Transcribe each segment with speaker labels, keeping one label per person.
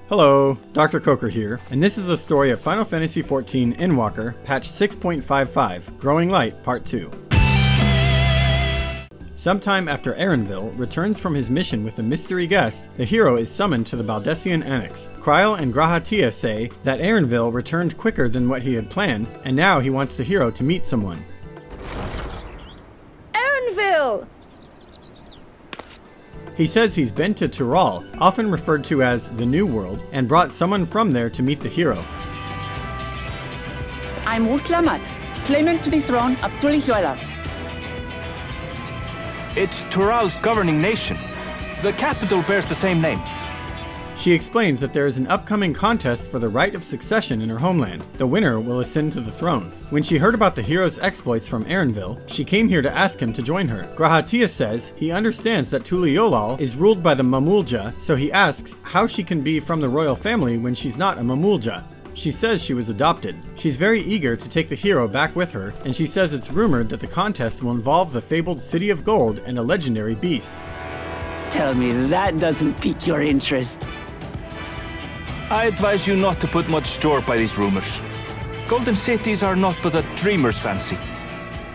Speaker 1: Hello, Dr. Coker here, and this is the story of Final Fantasy XIV Endwalker, patch 6.55, Growing Light, Part 2. Sometime after Erenville returns from his mission with a mystery guest, the hero is summoned to the Baldesion Annex. Kryl and Grahatia say that Erenville returned quicker than what he had planned, and now he wants the hero to meet someone.
Speaker 2: Erenville!
Speaker 1: He says he's been to Tural, often referred to as the New World, and brought someone from there to meet the hero.
Speaker 3: I'm Uklamat, claimant to the throne of Tuliyolal.
Speaker 4: It's Tural's governing nation. The capital bears the same name.
Speaker 1: She explains that there is an upcoming contest for the right of succession in her homeland. The winner will ascend to the throne. When she heard about the hero's exploits from Erenville, she came here to ask him to join her. Grahatia says he understands that tuliyolal is ruled by the Mamulja, so he asks how she can be from the royal family when she's not a Mamulja. She says she was adopted. She's very eager to take the hero back with her, and she says it's rumored that the contest will involve the fabled City of Gold and a legendary beast.
Speaker 3: Tell me that doesn't pique your interest.
Speaker 4: I advise you not to put much store by these rumors. Golden cities are not but a dreamer's fancy.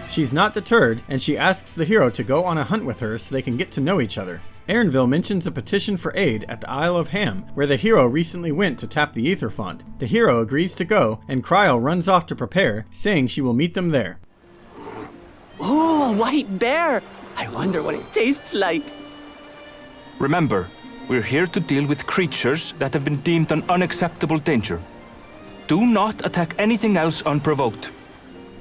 Speaker 1: She's not deterred, and she asks the hero to go on a hunt with her so they can get to know each other. Erenville mentions a petition for aid at the Isle of Ham, where the hero recently went to tap the ether font. The hero agrees to go, and Kryl runs off to prepare, saying she will meet them there.
Speaker 3: Ooh, a white bear! I wonder what it tastes like.
Speaker 4: Remember, we're here to deal with creatures that have been deemed an unacceptable danger. Do not attack anything else unprovoked.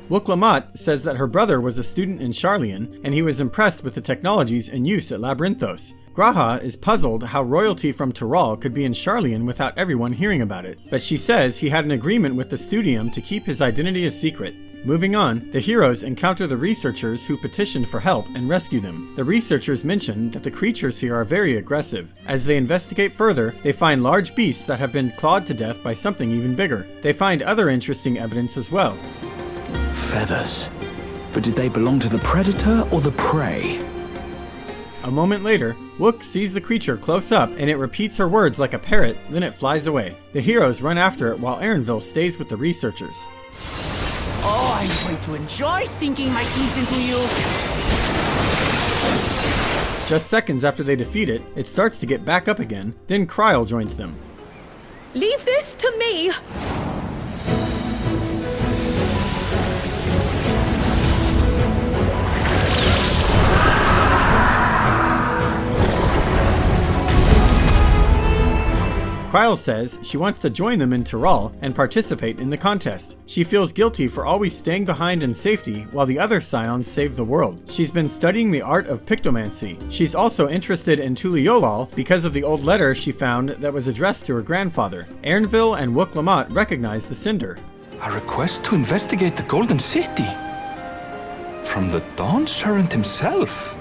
Speaker 1: Uklamat says that her brother was a student in Sharlayan, and he was impressed with the technologies in use at Labyrinthos. Graha is puzzled how royalty from Tural could be in Sharlayan without everyone hearing about it, but she says he had an agreement with the Studium to keep his identity a secret. Moving on, the heroes encounter the researchers who petitioned for help and rescue them. The researchers mention that the creatures here are very aggressive. As they investigate further, they find large beasts that have been clawed to death by something even bigger. They find other interesting evidence as well.
Speaker 5: Feathers. But did they belong to the predator or the prey?
Speaker 1: A moment later, Wook sees the creature close up and it repeats her words like a parrot, then it flies away. The heroes run after it while Erenville stays with the researchers.
Speaker 3: Oh, I'm going to enjoy sinking my teeth into you!
Speaker 1: Just seconds after they defeat it, it starts to get back up again, then Kryl joins them.
Speaker 2: Leave this to me!
Speaker 1: Kryl says she wants to join them in Tural and participate in the contest. She feels guilty for always staying behind in safety while the other scions save the world. She's been studying the art of pictomancy. She's also interested in tuliyolal because of the old letter she found that was addressed to her grandfather. Erenville and Uklamat recognize the sender.
Speaker 4: A request to investigate the Golden City? From the Dawn Servant himself?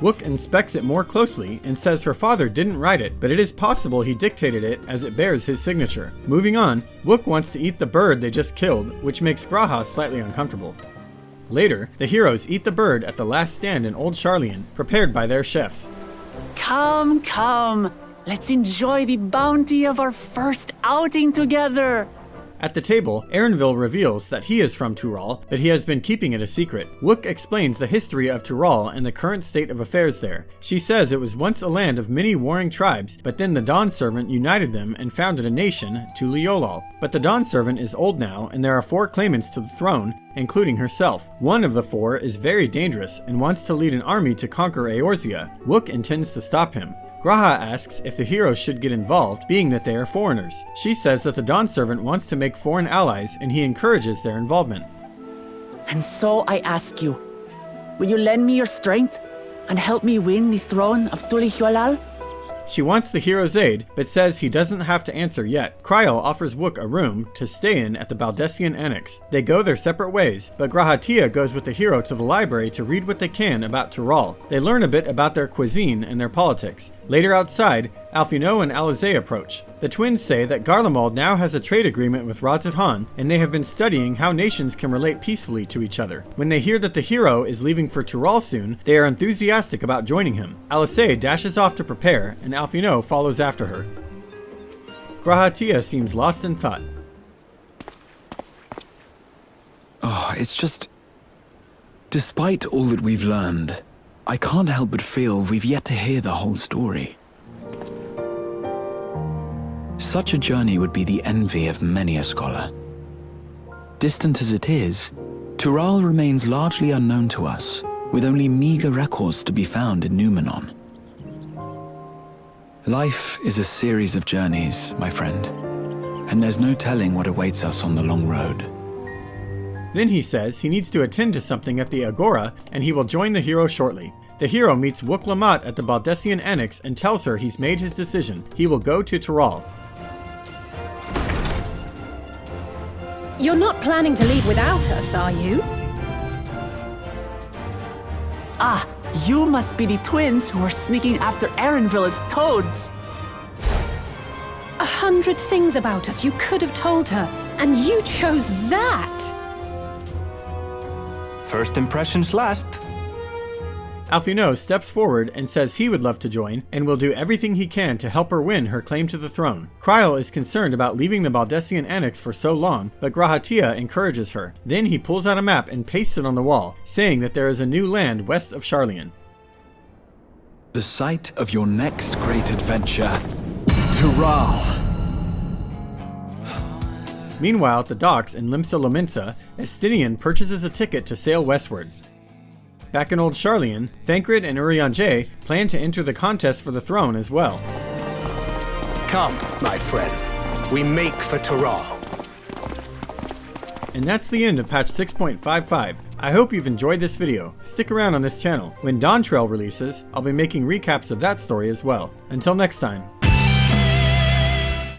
Speaker 1: Wook inspects it more closely and says her father didn't write it, but it is possible he dictated it as it bears his signature. Moving on, Wook wants to eat the bird they just killed, which makes Graha slightly uncomfortable. Later, the heroes eat the bird at the last stand in Old Sharlayan, prepared by their chefs.
Speaker 3: Come, come! Let's enjoy the bounty of our first outing together!
Speaker 1: At the table, Erenville reveals that he is from Tural, but he has been keeping it a secret. Wook explains the history of Tural and the current state of affairs there. She says it was once a land of many warring tribes, but then the Dawn Servant united them and founded a nation, tuliyolal. But the Dawn Servant is old now, and there are 4 claimants to the throne, including herself. One of the 4 is very dangerous and wants to lead an army to conquer Eorzea. Wook intends to stop him. Graha asks if the heroes should get involved, being that they are foreigners. She says that the Dawn Servant wants to make foreign allies, and he encourages their involvement.
Speaker 3: And so I ask you, will you lend me your strength and help me win the throne of Tuliyolal?
Speaker 1: She wants the hero's aid, but says he doesn't have to answer yet. Kryl offers Wook a room to stay in at the Baldesion Annex. They go their separate ways, but Grahatia goes with the hero to the library to read what they can about Tural. They learn a bit about their cuisine and their politics. Later outside, Alphino and Alizé approach. The twins say that Garlemald now has a trade agreement with Radz-at-Han, and they have been studying how nations can relate peacefully to each other. When they hear that the hero is leaving for Tural soon, they are enthusiastic about joining him. Alizé dashes off to prepare, and Alphino follows after her. Grahatia seems lost in thought.
Speaker 5: Oh, it's just... Despite all that we've learned, I can't help but feel we've yet to hear the whole story. Such a journey would be the envy of many a scholar. Distant as it is, Tural remains largely unknown to us, with only meager records to be found in Numenor. Life is a series of journeys, my friend, and there's no telling what awaits us on the long road.
Speaker 1: Then he says he needs to attend to something at the Agora, and he will join the hero shortly. The hero meets Wook Lamont at the Baldessian Annex and tells her he's made his decision. He will go to Tural.
Speaker 2: You're not planning to leave without us, are you?
Speaker 3: Ah, you must be the twins who are sneaking after Erenville as toads.
Speaker 2: 100 things about us you could have told her, and you chose that!
Speaker 4: First impressions last.
Speaker 1: Alphinaud steps forward and says he would love to join, and will do everything he can to help her win her claim to the throne. Kryl is concerned about leaving the Baldessian Annex for so long, but Grahatia encourages her. Then he pulls out a map and pastes it on the wall, saying that there is a new land west of Sharlayan.
Speaker 5: The site of your next great adventure, Tural.
Speaker 1: Meanwhile, at the docks in Limsa Lominsa, Estinian purchases a ticket to sail westward. Back in Old Sharlayan, Thancred and Urianger plan to enter the contest for the throne as well.
Speaker 6: Come, my friend. We make for Tural.
Speaker 1: And that's the end of patch 6.55. I hope you've enjoyed this video. Stick around on this channel. When Dawn Trail releases, I'll be making recaps of that story as well. Until next time.